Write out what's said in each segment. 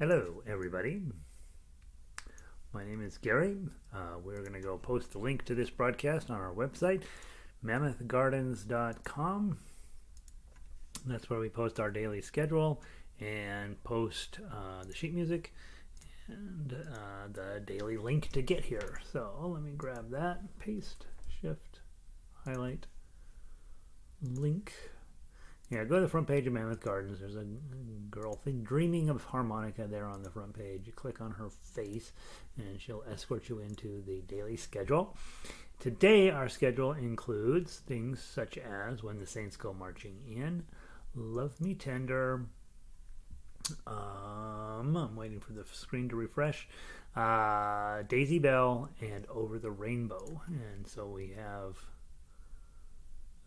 Hello, everybody. My name is Gary. We're going to go post the link to this broadcast on our website, mammothgardens.com. That's where we post our daily schedule and post the sheet music and the daily link to get here. So let me grab that, paste, shift, highlight, link. Yeah, go to the front page of Mammoth Gardens. There's a girl dreaming of harmonica there on the front page. You click on her face and she'll escort you into the daily schedule. Today our schedule includes things such as When the Saints Go Marching In, Love Me Tender, I'm waiting for the screen to refresh, Daisy Bell, and Over the Rainbow. And so we have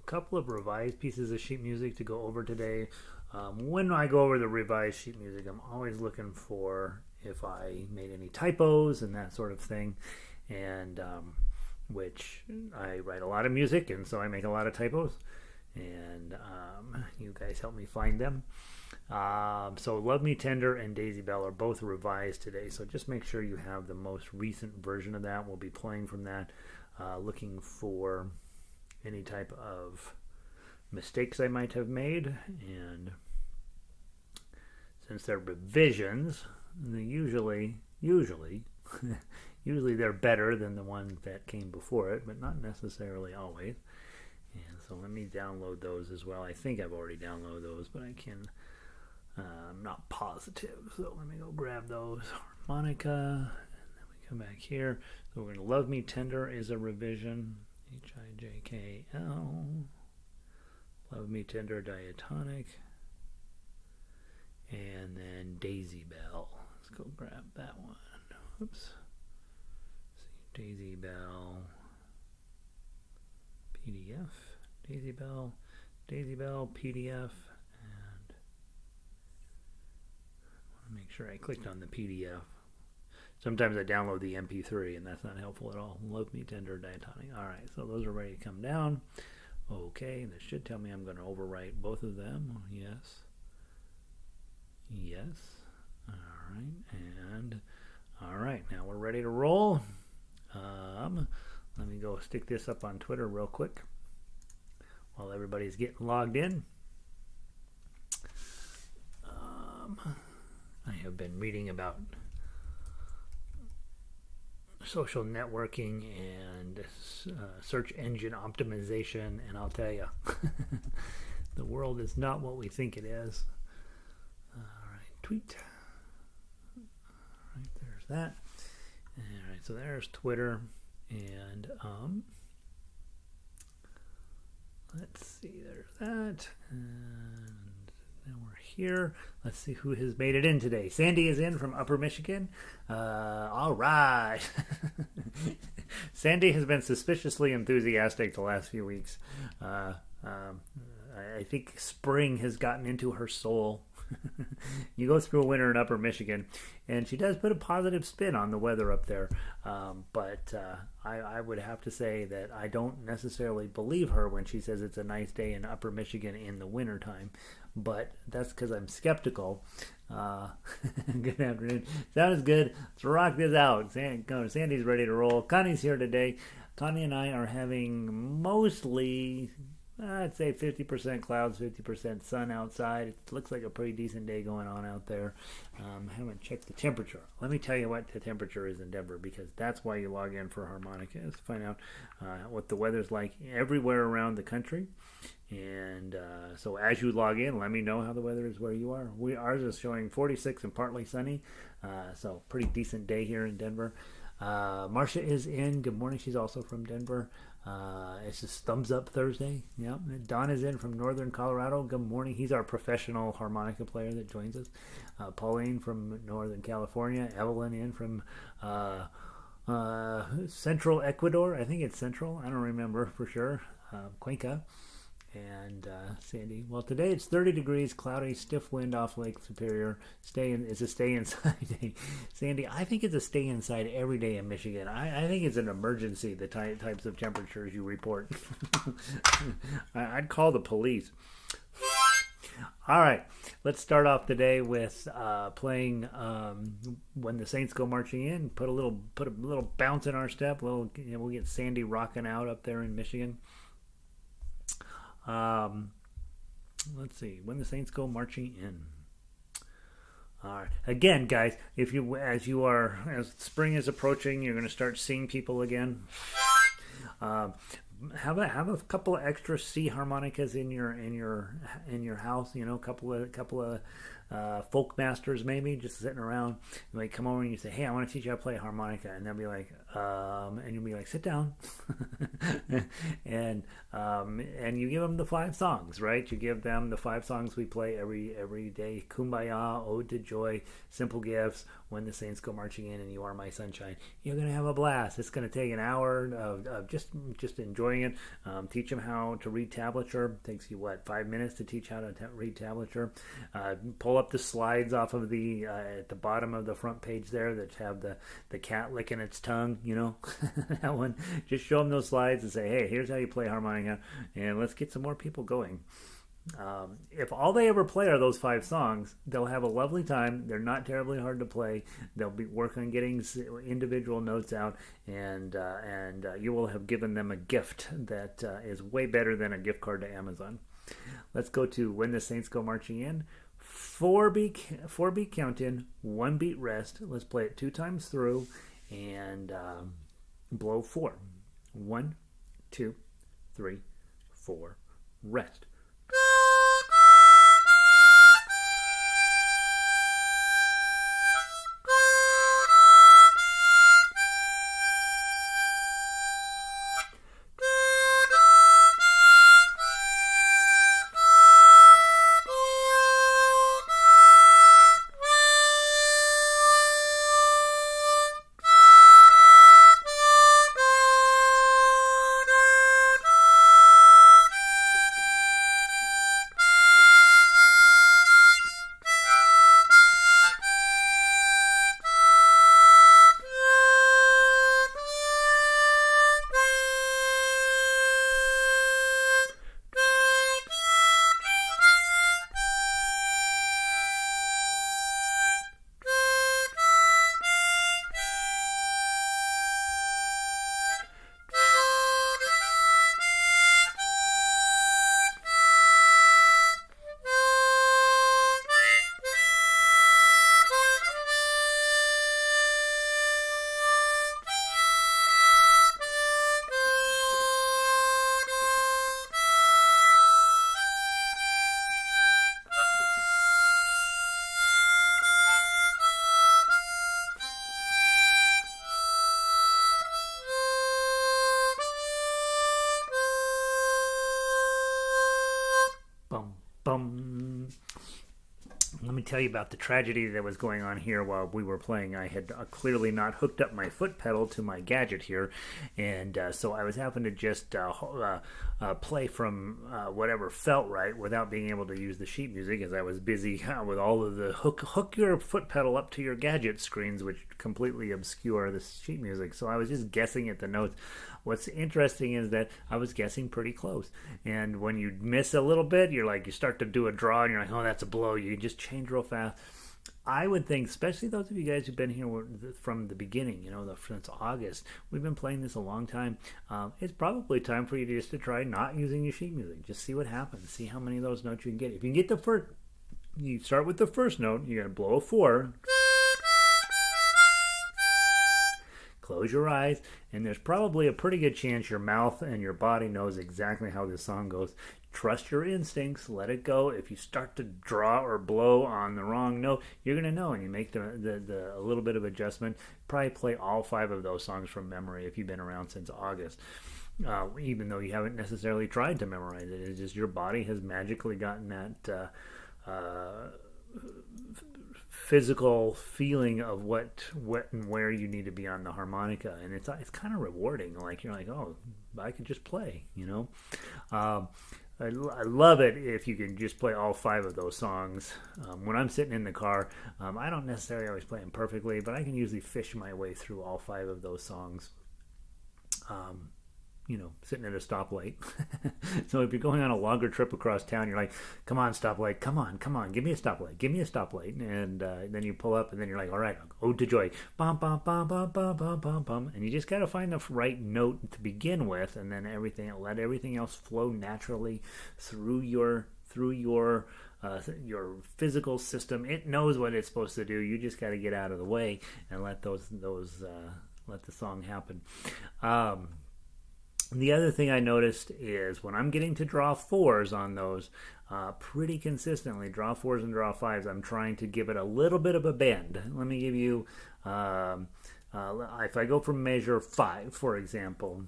couple of revised pieces of sheet music to go over today. When I go over the revised sheet music, I'm always looking for if I made any typos and that sort of thing, and which I write a lot of music, and so I make a lot of typos, and you guys help me find them. So Love Me Tender and Daisy Bell are both revised today, so just make sure you have the most recent version of that. We'll be playing from that, looking for any type of mistakes I might have made, and since they're revisions, they usually they're better than the one that came before it, but not necessarily always. And so let me download those as well. I think I've already downloaded those, but I can I'm not positive, so let me go grab those. Harmonica, and then we come back here. So we're going to Love Me Tender is a revision. Hijkl, Love Me Tender, Diatonic, and then Daisy Bell. Let's go grab that one. Oops. See, Daisy Bell, PDF, Daisy Bell, PDF, and I want to make sure I clicked on the PDF. Sometimes I download the MP3, and that's not helpful at all. Love Me Tender, Diatonic. All right, so those are ready to come down. Okay, this should tell me I'm going to overwrite both of them. Yes. Yes. All right, and all right, now we're ready to roll. Let me go stick this up on Twitter real quick while everybody's getting logged in. I have been reading about social networking and search engine optimization, and I'll tell you, the world is not what we think it is. All right, tweet. All right, there's that. All right, so there's Twitter, and let's see, there's that, and then we're here. Let's see who has made it in today. Sandy is in from Upper Michigan. All right. Sandy has been suspiciously enthusiastic the last few weeks. I think spring has gotten into her soul. You go through a winter in Upper Michigan, and she does put a positive spin on the weather up there. But I would have to say that I don't necessarily believe her when she says it's a nice day in Upper Michigan in the wintertime. But that's because I'm skeptical. Good afternoon. Sounds good. Let's rock this out. Sandy's ready to roll. Connie's here today. Connie and I are having mostly, I'd say 50% clouds, 50% sun outside. It looks like a pretty decent day going on out there. I haven't checked the temperature. Let me tell you what the temperature is in Denver, because that's why you log in for Harmonica, is to find out what the weather's like everywhere around the country. And so as you log in, let me know how the weather is where you are. Ours is showing 46 and partly sunny, so pretty decent day here in Denver. Marcia is in. Good morning. She's also from Denver. It's just thumbs up Thursday. Yeah. Don is in from Northern Colorado. Good morning. He's our professional harmonica player that joins us. Pauline from Northern California. Evelyn in from Central Ecuador. I think it's Central. I don't remember for sure. Cuenca. And Sandy, well, today it's 30 degrees, cloudy, stiff wind off Lake Superior. It's a stay inside day. Sandy, I think it's a stay inside every day in Michigan. I think it's an emergency, the types of temperatures you report. I'd call the police. All right, let's start off the day with playing "When the Saints Go Marching In." Put a little bounce in our step. We'll get Sandy rocking out up there in Michigan. Let's see. "When the Saints Go Marching In." All right. Again, guys, as spring is approaching, you're going to start seeing people again. Have a couple of extra C harmonicas in your house. A couple of folk masters maybe just sitting around. You might come over and you say, "Hey, I want to teach you how to play harmonica," and they'll be like, and you'll be like, "Sit down," and you give them the 5 songs, right? You give them the 5 songs we play every day: "Kumbaya," "Ode to Joy," "Simple Gifts," "When the Saints Go Marching In," and "You Are My Sunshine." You're gonna have a blast. It's gonna take an hour of just enjoying it. Teach them how to read tablature. It takes you 5 minutes to teach how to read tablature. Pull up the slides off of the at the bottom of the front page there that have the cat licking its tongue. That one. Just show them those slides and say, "Hey, here's how you play harmonica," and let's get some more people going. If all they ever play are those 5 songs, they'll have a lovely time. They're not terribly hard to play. They'll be work on getting individual notes out, and you will have given them a gift that is way better than a gift card to Amazon. Let's go to "When the Saints Go Marching In." 4-beat count in, 1 beat rest. Let's play it 2 times through and blow 4. 1, 2, 3, 4, rest. Bum. Let me tell you about the tragedy that was going on here while we were playing. I had clearly not hooked up my foot pedal to my gadget here, and so I was having to just play from whatever felt right without being able to use the sheet music, as I was busy with all of the hook your foot pedal up to your gadget screens, which completely obscure the sheet music. So I was just guessing at the notes. What's interesting is that I was guessing pretty close, and when you miss a little bit, you start to do a draw, and you're like, "Oh, that's a blow." You just change real fast. I would think, especially those of you guys who've been here from the beginning, since August, we've been playing this a long time. It's probably time for you to try not using your sheet music. Just see what happens. See how many of those notes you can get. If you can get the first, you start with the first note. You're gonna blow a 4. Close your eyes, and there's probably a pretty good chance your mouth and your body knows exactly how this song goes. Trust your instincts, let it go. If you start to draw or blow on the wrong note, you're going to know, and you make the a little bit of adjustment. Probably play all 5 of those songs from memory if you've been around since August. Even though you haven't necessarily tried to memorize it. It's just your body has magically gotten that physical feeling of what and where you need to be on the harmonica, and it's kind of rewarding. Like you're like, "Oh, I could just play," I love it if you can just play all 5 of those songs. When I'm sitting in the car, I don't necessarily always play them perfectly, but I can usually fish my way through all 5 of those songs. sitting at a stoplight. So if you're going on a longer trip across town, you're like, come on, stoplight, come on, give me a stoplight. And then you pull up, and then you're like, all right, ode to joy, bum, bum, bum, bum, bum, bum, bum, bum. And you just got to find the right note to begin with, and then let everything else flow naturally through your physical system. It knows what it's supposed to do. You just got to get out of the way and let let the song happen. The other thing I noticed is when I'm getting to draw fours on those pretty consistently, draw fours and draw fives, I'm trying to give it a little bit of a bend. Let me give you, if I go from measure 5, for example,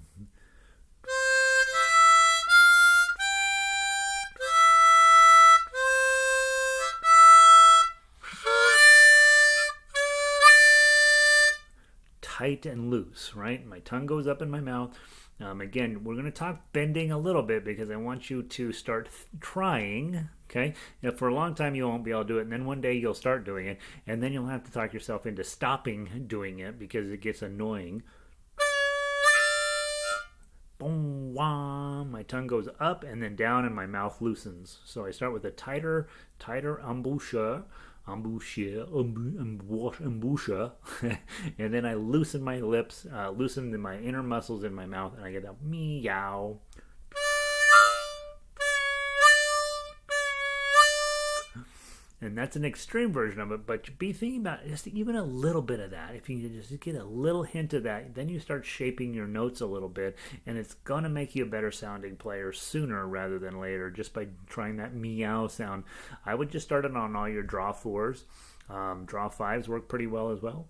tight and loose, right? My tongue goes up in my mouth. Again, we're going to talk bending a little bit because I want you to start trying, okay? For a long time you won't be able to do it, and then one day you'll start doing it, and then you'll have to talk yourself into stopping doing it because it gets annoying. Boom, wah. My tongue goes up and then down and my mouth loosens. So I start with a tighter embouchure, and then I loosen my lips, loosen my inner muscles in my mouth, and I get that meow. And that's an extreme version of it, but be thinking about just even a little bit of that. If you just get a little hint of that, then you start shaping your notes a little bit, and it's going to make you a better sounding player sooner rather than later just by trying that meow sound. I would just start it on all your draw fours. Draw fives work pretty well as well.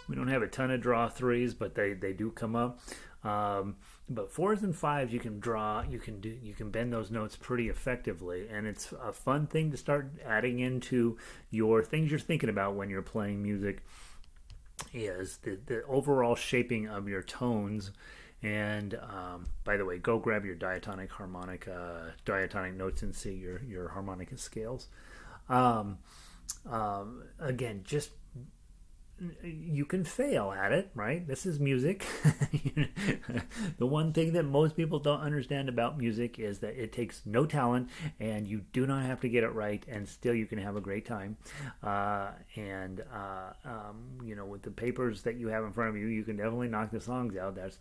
We don't have a ton of draw threes, but they do come up. But fours and fives, you can bend those notes pretty effectively, and it's a fun thing to start adding into your things you're thinking about when you're playing music. Is the overall shaping of your tones. And by the way, go grab your diatonic harmonica, diatonic notes, and see your harmonica scales. Again, just you can fail at it, right? This is music. The one thing that most people don't understand about music is that it takes no talent, and you do not have to get it right, and still you can have a great time. With the papers that you have in front of you, you can definitely knock the songs out. That's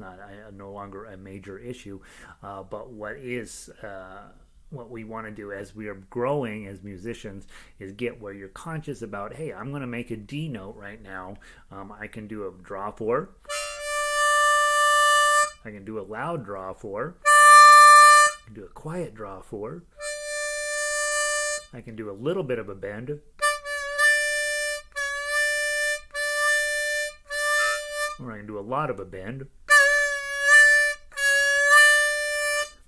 no longer a major issue. But what we want to do as we are growing as musicians is get where you're conscious about, hey, I'm going to make a D note right now. I can do a draw 4. I can do a loud draw 4. I can do a quiet draw 4. I can do a little bit of a bend. Or I can do a lot of a bend.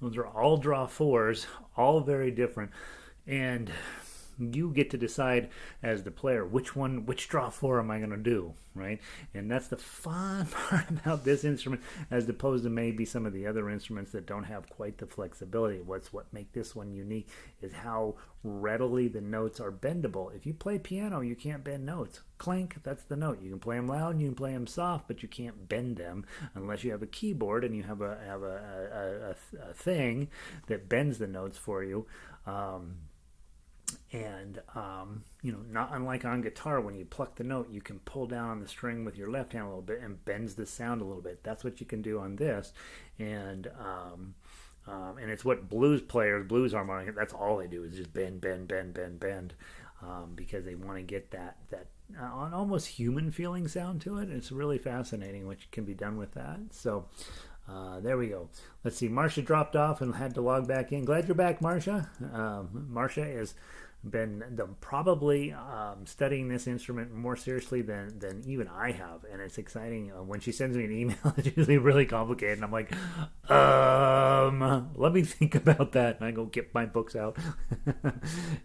Those are all draw 4s, all very different, and you get to decide as the player which draw 4 am I going to do, right? And that's the fun part about this instrument, as opposed to maybe some of the other instruments that don't have quite the flexibility. What make this one unique is how readily the notes are bendable. If you play piano, you can't bend notes. Clank, that's the note. You can play them loud and you can play them soft, but you can't bend them unless you have a keyboard and you have a thing that bends the notes for you. Not unlike on guitar, when you pluck the note, you can pull down on the string with your left hand a little bit and bends the sound a little bit. That's what you can do on this, and it's what blues harmonica, that's all they do is just bend, because they want to get that almost human feeling sound to it. It's really fascinating what can be done with that. So there we go. Let's see. Marcia dropped off and had to log back in. Glad you're back, Marcia. Marcia has been probably studying this instrument more seriously than even I have, and it's exciting. When she sends me an email, it's usually really complicated, and I'm like, let me think about that, and I go get my books out.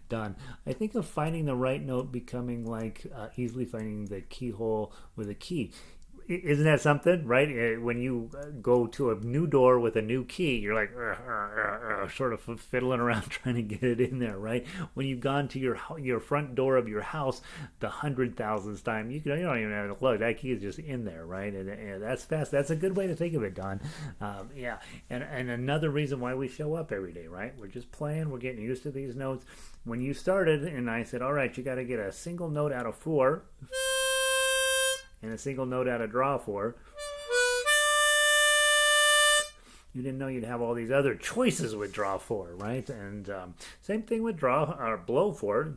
Done. I think of finding the right note becoming like easily finding the keyhole with a key. Isn't that something, right? When you go to a new door with a new key, you're like sort of fiddling around trying to get it in there, right? When you've gone to your front door of your house the 100,000th time, you don't even have to look. That key is just in there, right? And that's fast. That's a good way to think of it, Don. Yeah, and another reason why we show up every day, right? We're just playing. We're getting used to these notes. When you started, and I said, all right, you got to get a single note out of 4 and a single note out of draw 4. You didn't know you'd have all these other choices with draw 4, right? And same thing with draw or blow 4.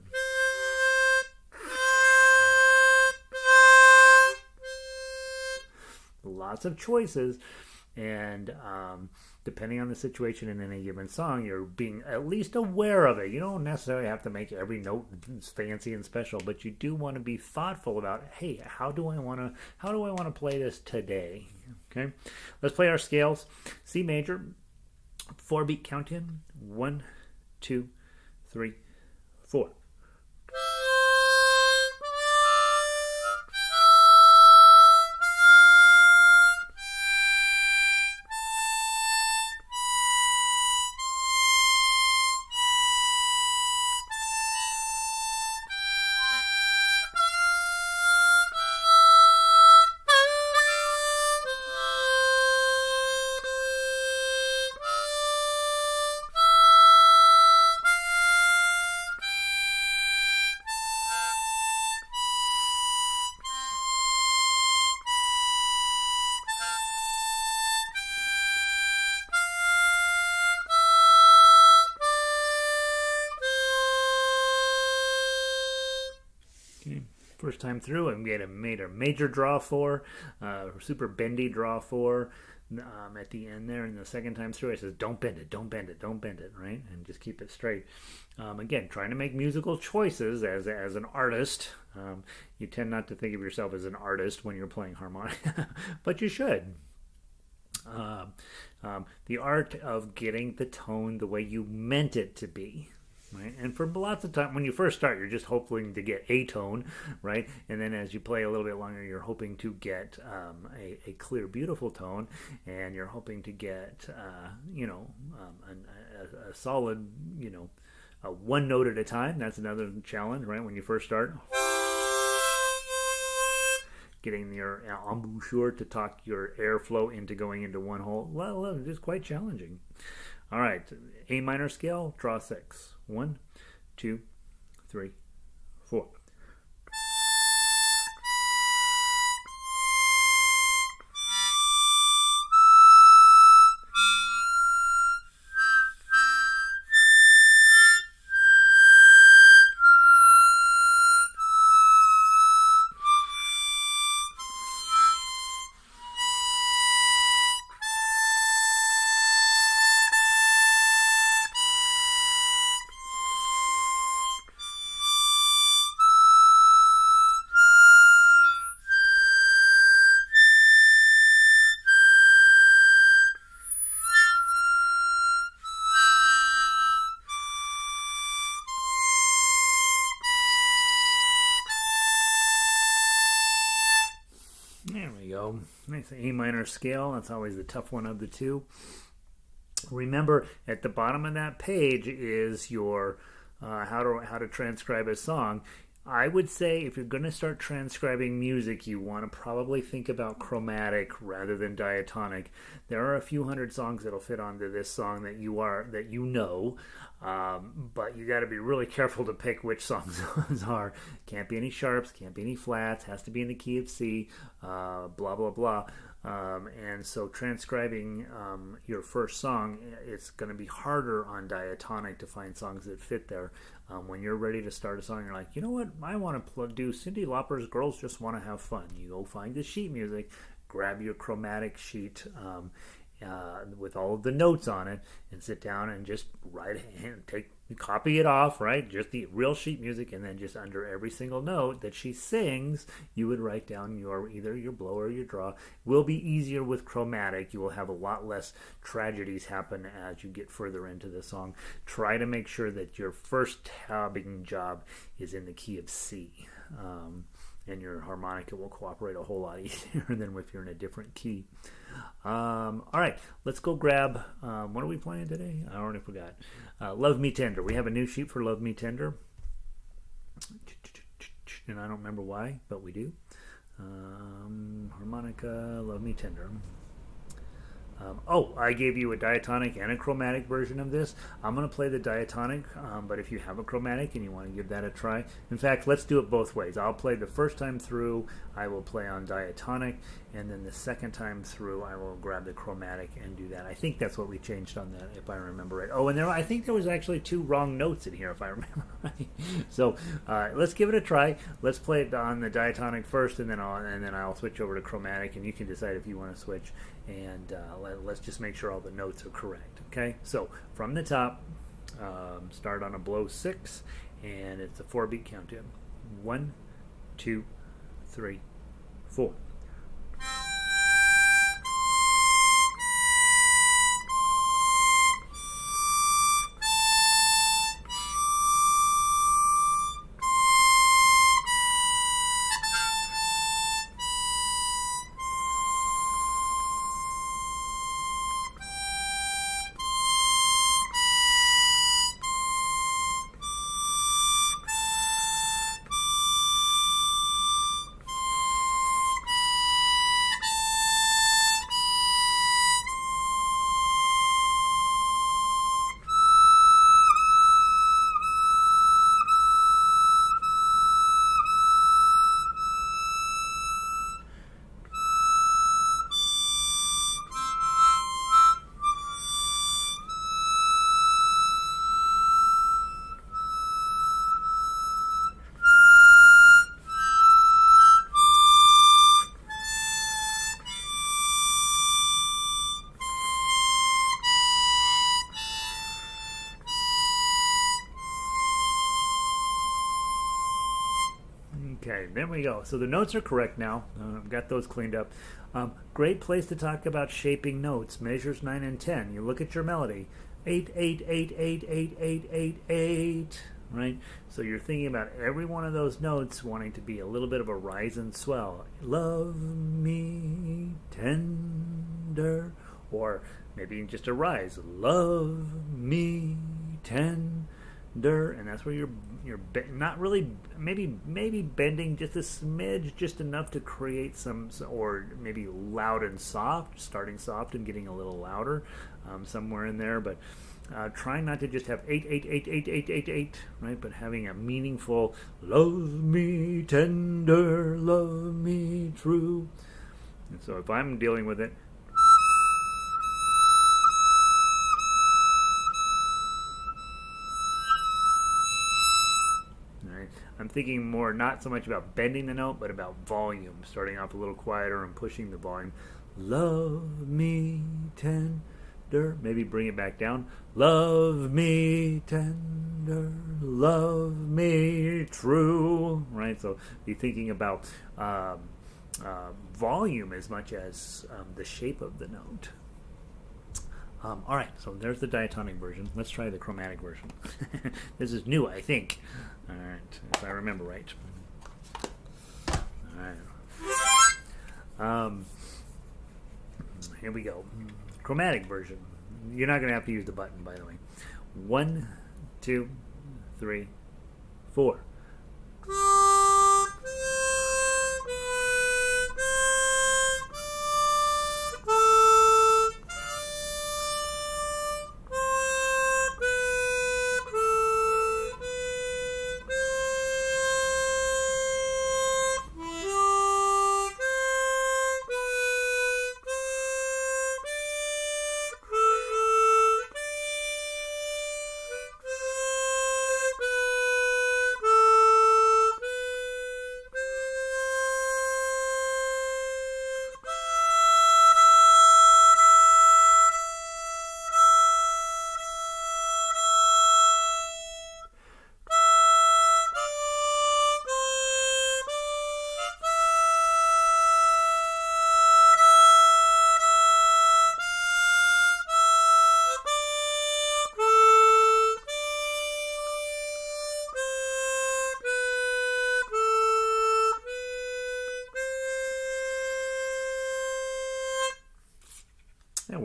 Lots of choices, and depending on the situation in any given song, you're being at least aware of it. You don't necessarily have to make every note fancy and special, but you do want to be thoughtful about, hey, how do I want to play this today? Okay, let's play our scales. C major, 4-beat count in. 1, 2, 3, 4. First time through, and we had made a major draw 4, super bendy draw 4 at the end there. And the second time through, I said, don't bend it, don't bend it, don't bend it, right? And just keep it straight. Again, trying to make musical choices as an artist. You tend not to think of yourself as an artist when you're playing harmonica, but you should. The art of getting the tone the way you meant it to be. Right? And for lots of time, when you first start, you're just hoping to get a tone, right? And then as you play a little bit longer, you're hoping to get a clear, beautiful tone, and you're hoping to get, a solid, one note at a time. That's another challenge, right? When you first start, getting your embouchure to talk your airflow into going into one hole. Well, it is quite challenging. All right, A minor scale, draw 6. 1, 2, 3, 4. There we go. Nice A minor scale. That's always the tough one of the two. Remember, at the bottom of that page is your how to transcribe a song. I would say if you're going to start transcribing music, you want to probably think about chromatic rather than diatonic. There are a few hundred songs that'll fit onto this song that you know, but you got to be really careful to pick which songs those are. Can't be any sharps, can't be any flats, has to be in the key of C, blah blah blah. And so transcribing your first song, it's going to be harder on diatonic to find songs that fit there. When you're ready to start a song, you're like, you know what, I want to do Cyndi Lauper's Girls Just Want to Have Fun. You go find the sheet music, grab your chromatic sheet with all of the notes on it, and sit down and just copy it off, right? Just the real sheet music, and then just under every single note that she sings, you would write down either your blow or your draw. Will be easier with chromatic. You will have a lot less tragedies happen as you get further into the song. Try to make sure that your first tabbing job is in the key of C. and your harmonica will cooperate a whole lot easier than if you're in a different key. All right, let's go grab, what are we playing today? I already forgot. Love Me Tender. We have a new sheet for Love Me Tender. And I don't remember why, but we do. Harmonica, Love Me Tender. I gave you a diatonic and a chromatic version of this. I'm going to play the diatonic, but if you have a chromatic and you want to give that a try, in fact, let's do it both ways. I'll play the first time through, I will play on diatonic, and then the second time through, I will grab the chromatic and do that. I think that's what we changed on that, if I remember right. Oh, and I think there was actually 2 wrong notes in here, if I remember right. So let's give it a try. Let's play it on the diatonic first, and then I'll switch over to chromatic, and you can decide if you want to switch. And let's just make sure all the notes are correct. Okay, so from the top, start on a blow 6, and it's a 4-beat countdown. 1, 2, 3, 4. Okay, there we go. So the notes are correct now. I've got those cleaned up. Great place to talk about shaping notes. Measures 9 and 10. You look at your melody. 8, 8, 8, 8, 8, 8, 8, 8. Right? So you're thinking about every one of those notes wanting to be a little bit of a rise and swell. Love me tender. Or maybe just a rise. Love me tender. And that's where you're not really, maybe bending just a smidge, just enough to create some, or maybe loud and soft, starting soft and getting a little louder, somewhere in there. But trying not to just have 8, 8, 8, 8, 8, 8, 8, right? But having a meaningful love me tender, love me true. And so if I'm dealing with it, I'm thinking more not so much about bending the note, but about volume, starting off a little quieter and pushing the volume. Love me tender, maybe bring it back down. Love me tender, love me true, right? So be thinking about volume as much as the shape of the note. All right, so there's the diatonic version. Let's try the chromatic version. This is new, I think. All right, if I remember right. All right. Here we go. Chromatic version. You're not going to have to use the button, by the way. 1, 2, 3, 4.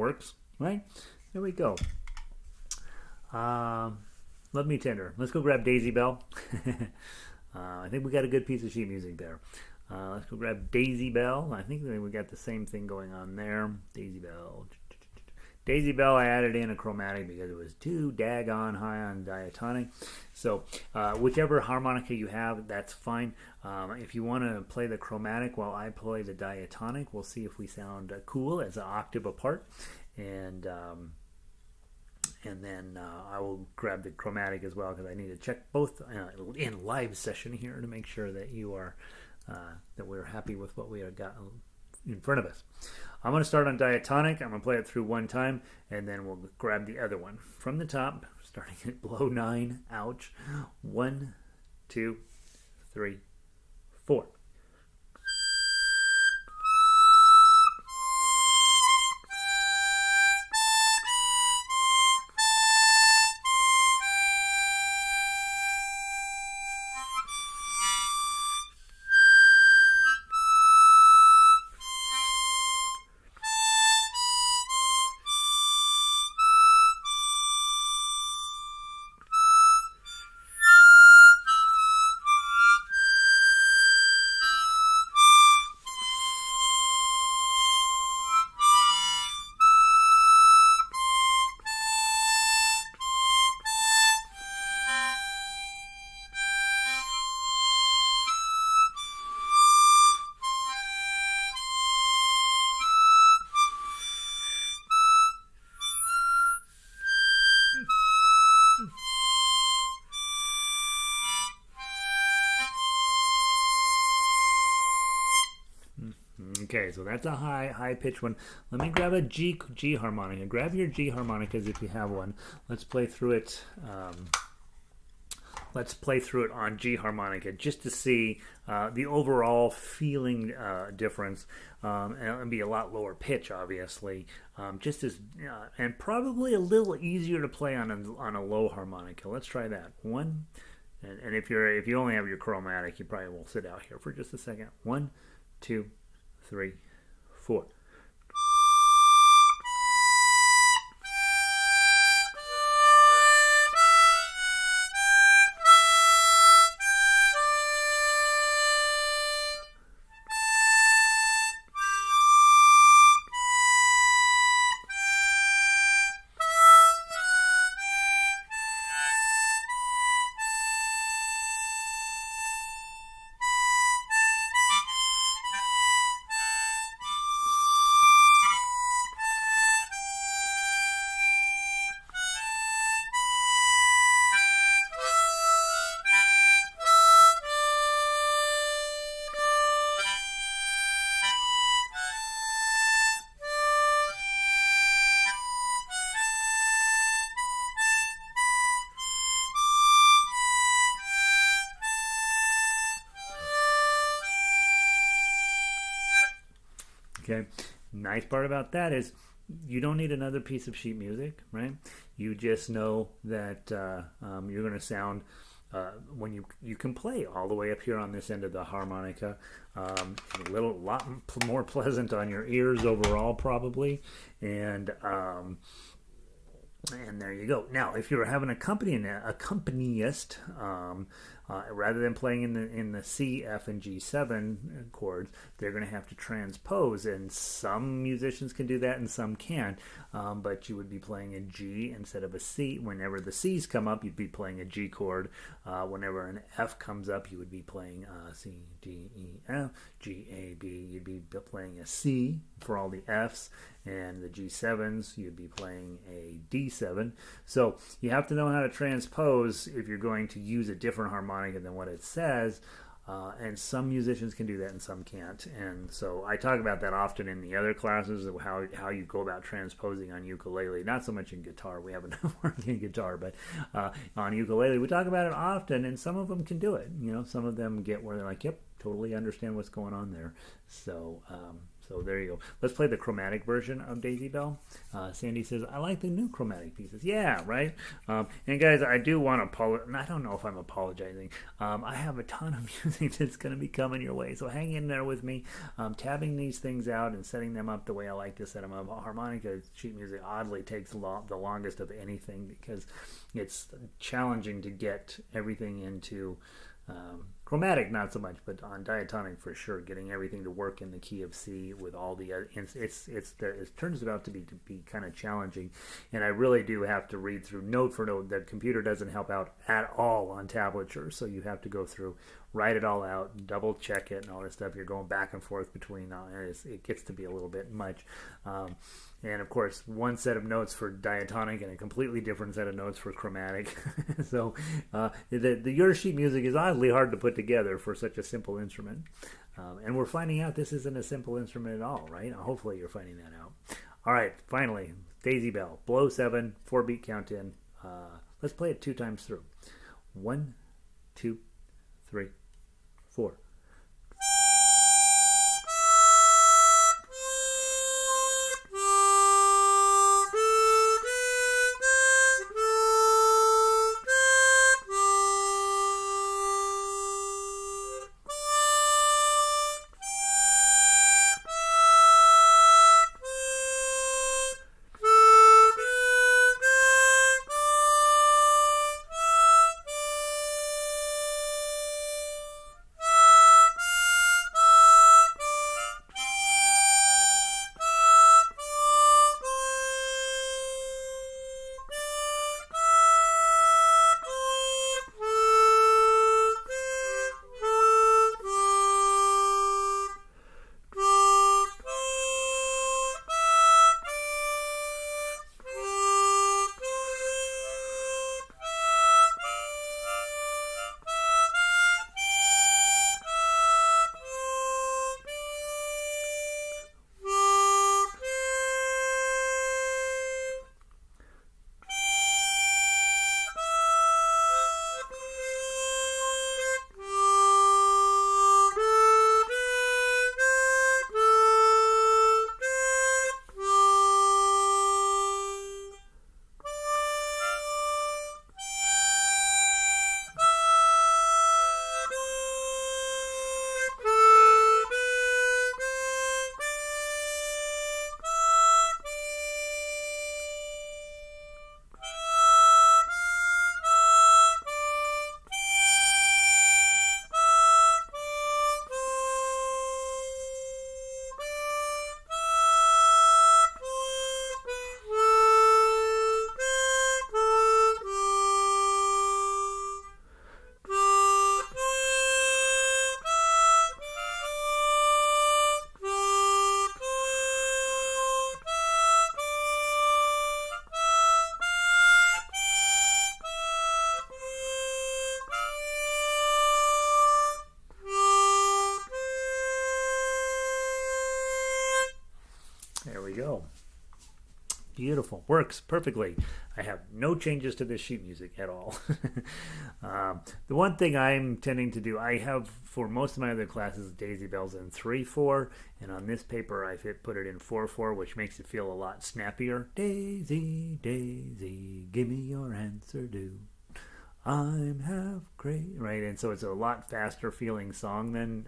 works, right? There we go. Love Me Tender. Let's go grab Daisy Bell. I think we got a good piece of sheet music there. Let's go grab Daisy Bell. I think we got the same thing going on there. Daisy Bell. Daisy Bell, I added in a chromatic because it was too daggone high on diatonic. So whichever harmonica you have, that's fine. If you want to play the chromatic while I play the diatonic, we'll see if we sound cool as an octave apart. And then I will grab the chromatic as well because I need to check both in live session here to make sure that you are that we're happy with what we have got in front of us. I'm going to start on diatonic. I'm going to play it through one time, and then we'll grab the other one from the top, starting at below 9. Ouch. 1, 2, 3, 4. Okay, so that's a high pitch one. Let me grab a G harmonica. Grab your G harmonicas if you have one. Let's play through it. Let's play through it on G harmonica just to see the overall feeling difference. And it'll be a lot lower pitch, obviously, just as and probably a little easier to play on a low harmonica. Let's try that one. And if you only have your chromatic, you probably will sit out here for just a second. 1, 2, 3, 4. Okay, nice part about that is you don't need another piece of sheet music, right? You just know that you're going to sound when you can play all the way up here on this end of the harmonica. A lot more pleasant on your ears overall, probably, and there you go. Now, if you're having accompanist, rather than playing in the C, F, and G7 chords, they're going to have to transpose, and some musicians can do that and some can't. But you would be playing a G instead of a C. Whenever the C's come up, you'd be playing a G chord. Whenever an F comes up, you would be playing C, D, E, F, G, A, B. You'd be playing a C for all the Fs, and the G7s, you'd be playing a D7. So you have to know how to transpose if you're going to use a different harmonica than what it says. And some musicians can do that and some can't. And so I talk about that often in the other classes of how you go about transposing on ukulele. Not so much in guitar. We haven't worked in guitar, but on ukulele we talk about it often, and some of them can do it. You know, some of them get where they're like, yep, totally understand what's going on there. So So there you go. Let's play the chromatic version of Daisy Bell. Sandy says, I like the new chromatic pieces. Yeah, right? And guys, I do want to apologize. I don't know if I'm apologizing. I have a ton of music that's going to be coming your way. So hang in there with me. Tabbing these things out and setting them up the way I like to set them up. Harmonica sheet music oddly takes the longest of anything because it's challenging to get everything into chromatic, not so much, but on diatonic for sure, getting everything to work in the key of C with all the other, it turns out to be kind of challenging, and I really do have to read through note for note. The computer doesn't help out at all on tablature, so you have to go through, write it all out, double check it, and all this stuff. You're going back and forth between it gets to be a little bit much. And of course, one set of notes for diatonic and a completely different set of notes for chromatic. So your sheet music is oddly hard to put together for such a simple instrument. And we're finding out this isn't a simple instrument at all, right? Hopefully you're finding that out. All right, finally, Daisy Bell. Below 7, 4-beat count in. Let's play it 2 times through. 1, 2, 3, 4. Go. Beautiful. Works perfectly. I have no changes to this sheet music at all. The one thing I'm tending to do, I have for most of my other classes Daisy Bells in 3/4, and on this paper I put it in 4/4, which makes it feel a lot snappier. Daisy, Daisy, give me your answer due. I'm half crazy, right? And so it's a lot faster feeling song than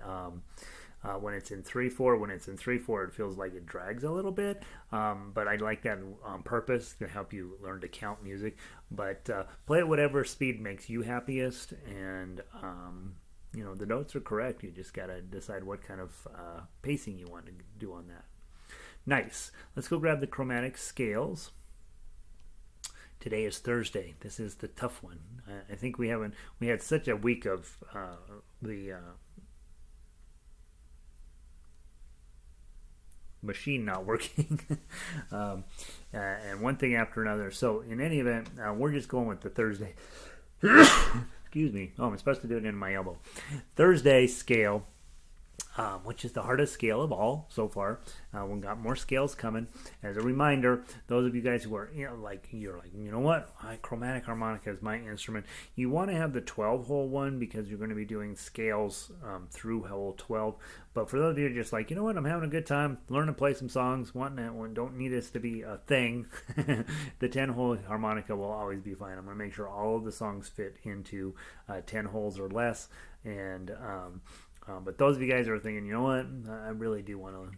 when it's in 3/4. When it's in 3/4, it feels like it drags a little bit, but I like that on purpose to help you learn to count music. But play at whatever speed makes you happiest, and the notes are correct. You just gotta decide what kind of pacing you want to do on that. Nice. Let's go grab the Chromatic Scales. Today is Thursday. This is the tough one. I think we had such a week of the machine not working and one thing after another. So in any event, we're just going with the Thursday excuse me. I'm supposed to do it in my elbow. Thursday scale. which is the hardest scale of all so far. We've got more scales coming. As a reminder, those of you guys who are, you're like, you know what, chromatic harmonica is my instrument. You want to have the 12-hole one because you're going to be doing scales through hole 12. But for those of you just like, you know what, I'm having a good time, learn to play some songs, want that one, don't need this to be a thing, the 10-hole harmonica will always be fine. I'm going to make sure all of the songs fit into 10 holes or less. And but those of you guys who are thinking, you know what, I really do want to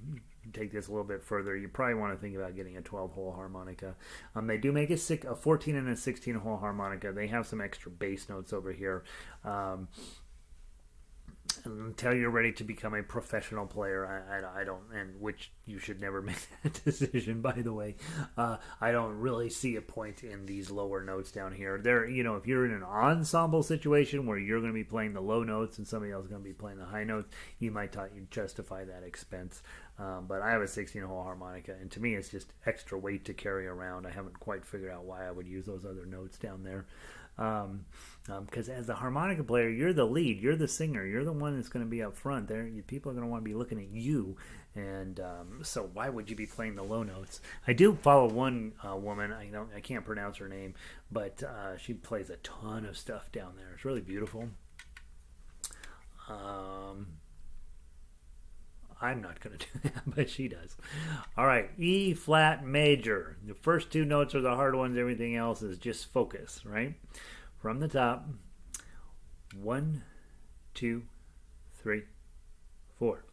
take this a little bit further, you probably want to think about getting a 12-hole harmonica. They do make a 14 and a 16-hole harmonica. They have some extra bass notes over here. Until you're ready to become a professional player, I don't, and which you should never make that decision, by the way. I don't really see a point in these lower notes down here. There, if you're in an ensemble situation where you're going to be playing the low notes and somebody else is going to be playing the high notes, you might justify that expense. But I have a 16-hole harmonica, and to me, it's just extra weight to carry around. I haven't quite figured out why I would use those other notes down there. Because as a harmonica player, you're the lead, you're the singer, you're the one that's going to be up front. There, people are going to want to be looking at you, and so why would you be playing the low notes? I do follow one woman. I can't pronounce her name, but she plays a ton of stuff down there. It's really beautiful. I'm not going to do that, but she does. All right, E flat major. The first two notes are the hard ones. Everything else is just focus, right? From the top. 1, 2, 3, 4.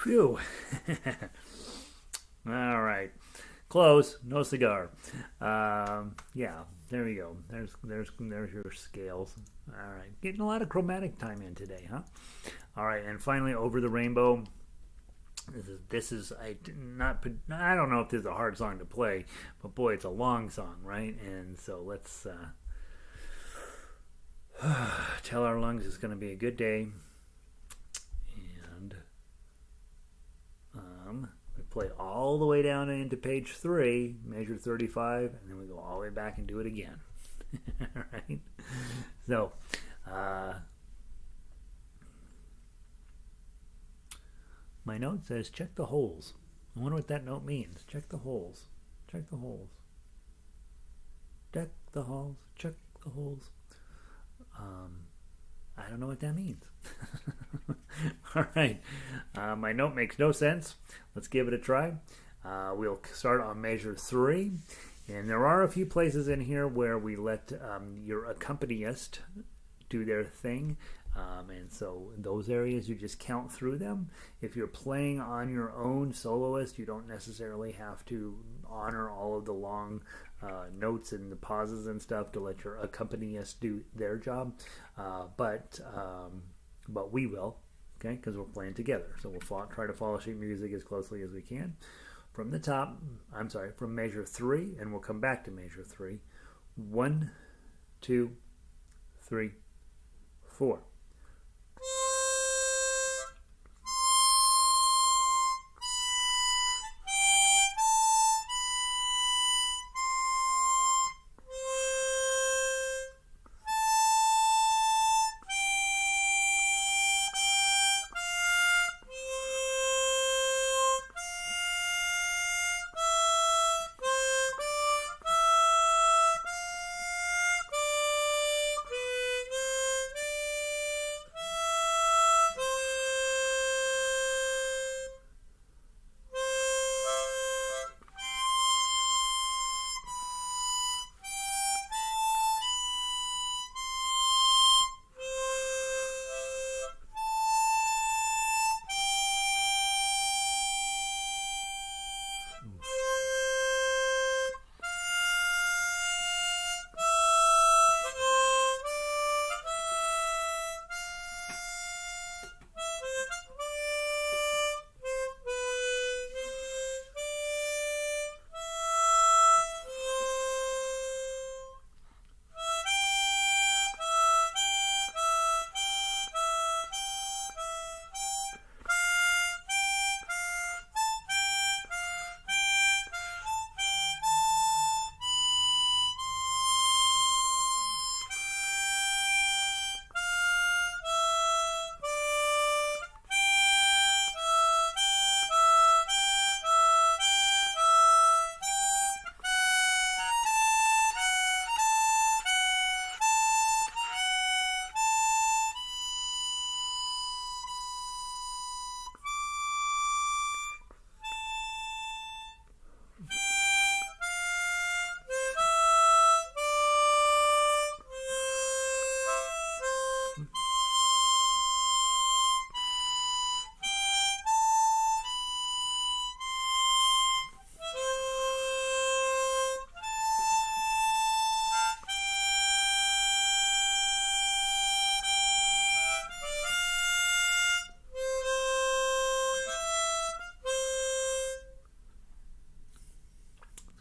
Phew. All right. Close. No cigar. Yeah, there we go. There's your scales. All right. Getting a lot of chromatic time in today, huh? All right. And finally, Over the Rainbow. This is I don't know if this is a hard song to play, but boy, it's a long song, right? And so let's tell our lungs it's going to be a good day. We play all the way down into page 3, measure 35, and then we go all the way back and do it again. All right? So, my note says check the holes. I wonder what that note means. Check the holes. Check the holes. Check the holes. Check the holes. I don't know what that means. All right. My note makes no sense. Let's give it a try. We'll start on measure 3. And there are a few places in here where we let your accompanist do their thing. And so in those areas, you just count through them. If you're playing on your own soloist, you don't necessarily have to honor all of the long notes and the pauses and stuff to let your accompanist do their job. But we will, okay, because we're playing together. So we'll try to follow sheet music as closely as we can. from the top, from measure 3, and we'll come back to measure 3. 1, 2, 3, 4.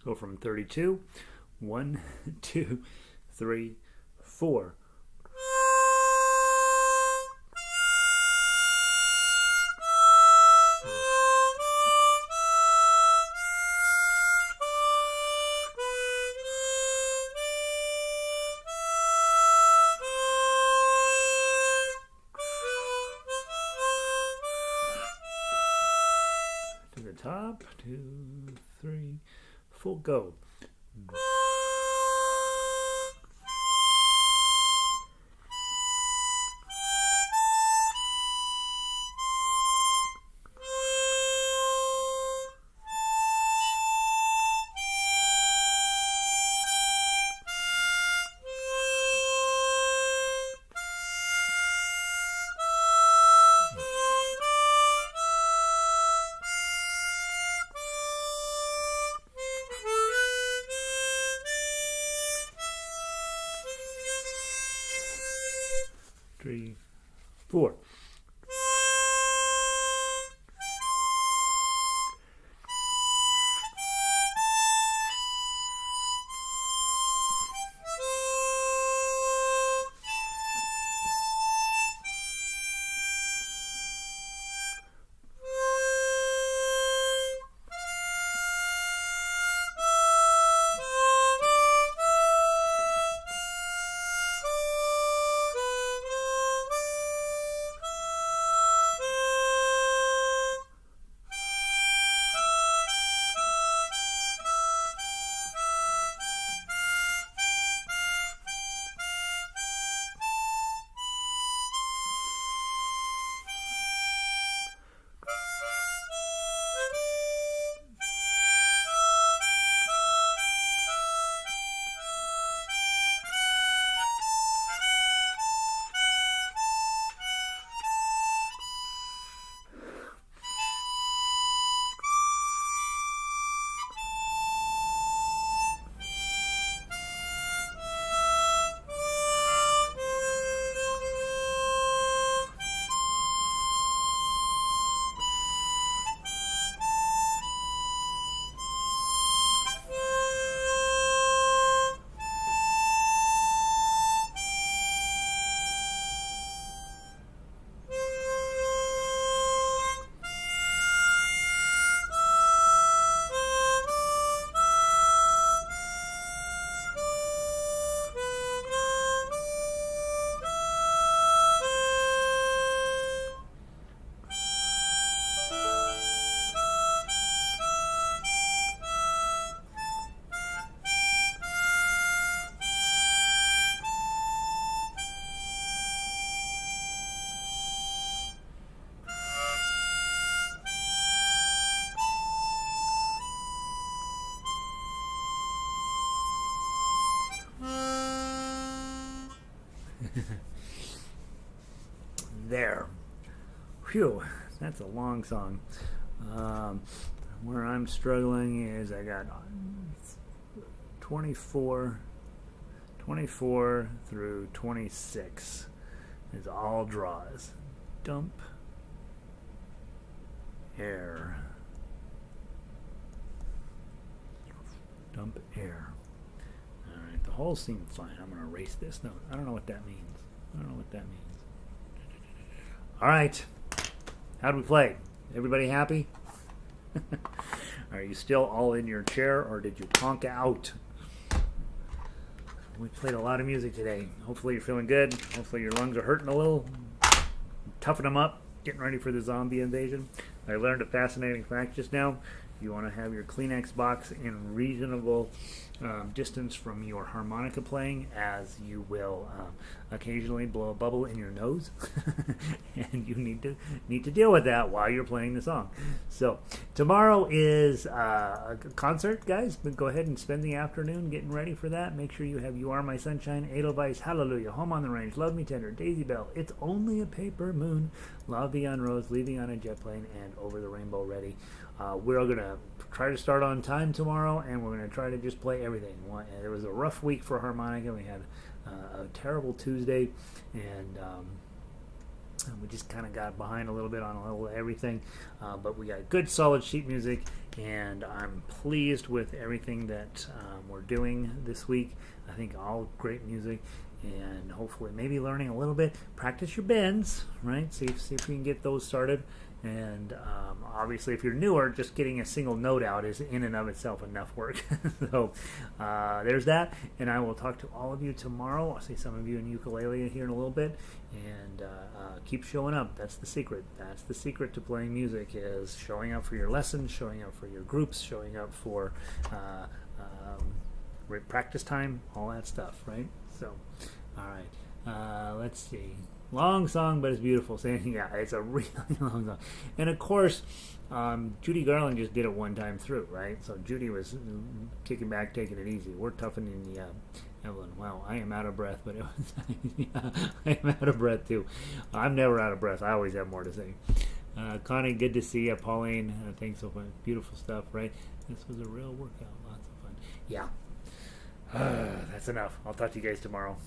Go from 32. 1, 2, 3, 4. To the top. 2, 3, 4. Go. Three, 4. there. Phew, that's a long song. Where I'm struggling is I got 24 through 26 is all draws. Dump air. Dump air. Alright, the whole seemed fine. I'm going to erase this note. I don't know what that means. Alright. How'd we play? Everybody happy? Are you still all in your chair, or did you conk out? We played a lot of music today. Hopefully you're feeling good. Hopefully your lungs are hurting a little. Toughen them up. Getting ready for the zombie invasion. I learned a fascinating fact just now. You want to have your Kleenex box in reasonable distance from your harmonica playing, as you will occasionally blow a bubble in your nose, and you need to deal with that while you're playing the song. So tomorrow is a concert, guys. But go ahead and spend the afternoon getting ready for that. Make sure you have "You Are My Sunshine," Edelweiss, "Hallelujah," "Home on the Range," "Love Me Tender," "Daisy Bell," "It's Only a Paper Moon," "La Vie en Rose," "Leaving on a Jet Plane," and "Over the Rainbow" ready. We're going to try to start on time tomorrow, and we're going to try to just play everything. It was a rough week for harmonica. We had a terrible Tuesday, and we just kind of got behind a little bit on a little everything. But we got good, solid sheet music, and I'm pleased with everything that we're doing this week. I think all great music, and hopefully maybe learning a little bit. Practice your bends, right? See if we can get those started. And obviously, if you're newer, just getting a single note out is in and of itself enough work. So there's that. And I will talk to all of you tomorrow. I'll see some of you in ukulele here in a little bit. And keep showing up. That's the secret. That's the secret to playing music, is showing up for your lessons, showing up for your groups, showing up for practice time, all that stuff, right? So, all right. Let's see. Long song, but it's beautiful. Yeah, it's a really long song. And of course, Judy Garland just did it one time through, right? So Judy was kicking back, taking it easy. We're toughening the Evelyn. Wow, I am out of breath, but it was yeah, I am out of breath too. I'm never out of breath. I always have more to say. Connie, good to see you. Pauline, thanks so much. Beautiful stuff, right? This was a real workout. Lots of fun. Yeah. That's enough. I'll talk to you guys tomorrow.